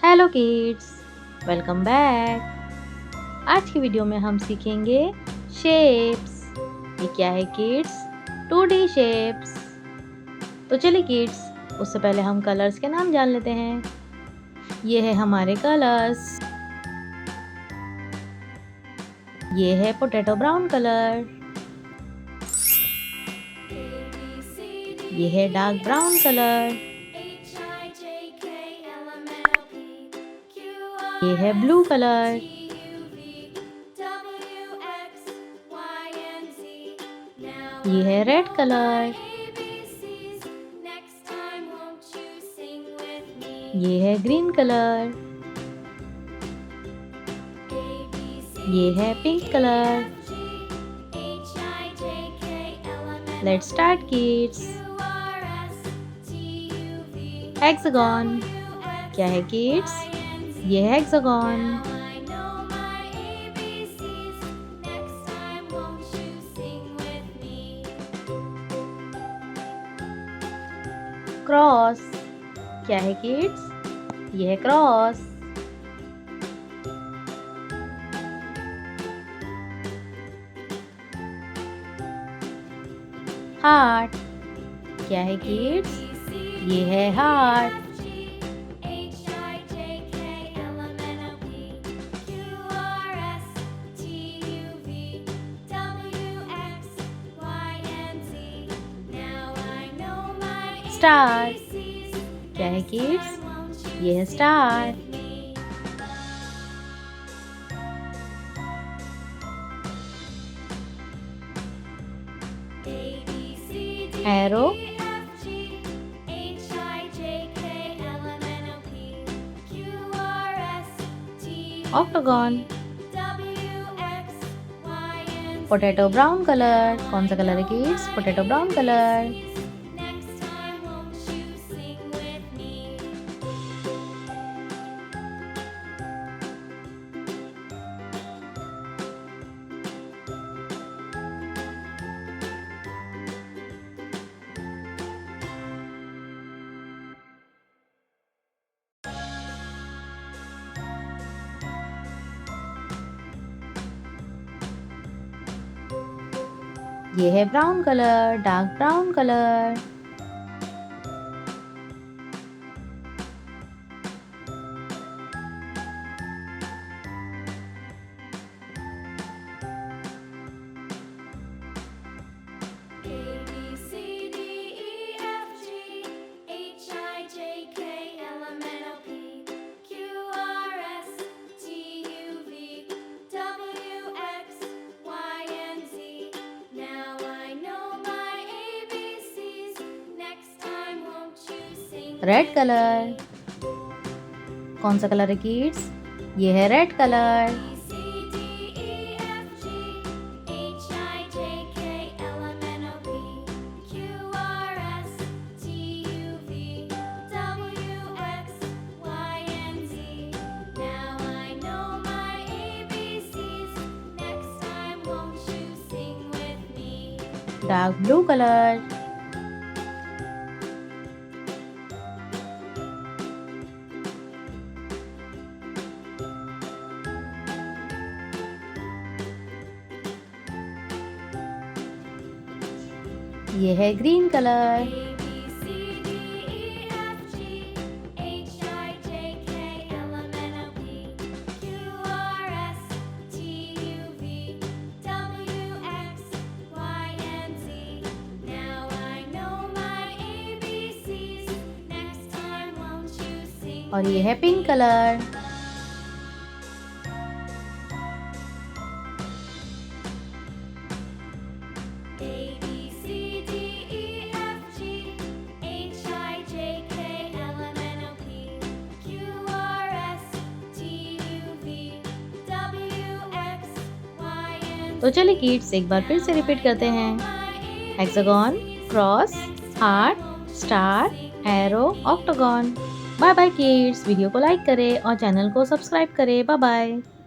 Hello kids, welcome back. आज की video में हम सीखेंगे शेप्स। ये क्या है किड्स? 2D shapes. तो चलिए किड्स, उससे पहले हम कलर्स के नाम जान लेते हैं। ये है हमारे कलर्स। ये है पोटैटो ब्राउन कलर। ये है डार्क ब्राउन कलर। ये है ब्लू कलर। ये है रेड कलर। ये है ग्रीन कलर। ये है pink colour. Let's start kids. Hexagon. क्या है किड्स? ये है हेक्सागन। क्रॉस। क्या है किड्स? ये है क्रॉस। हार्ट। क्या है किड्स? ये है हार्ट। स्टार। क्या है किड्स? ये है star. Arrow. Octagon. Potato brown colour. कौन सा कलर है किड्स? Potato brown colour. ये है brown colour, dark brown colour. Red colour. कौन सा कलर है किड्स? ये है red colour. Dark blue colour. ये है ग्रीन कलर। और ये है पिंक कलर। तो चलिए किड्स, एक बार फिर से रिपीट करते हैं। Hexagon, cross, heart, star, arrow, octagon. Bye bye kids. Video को लाइक करें और चैनल को सब्सक्राइब करें। Bye bye.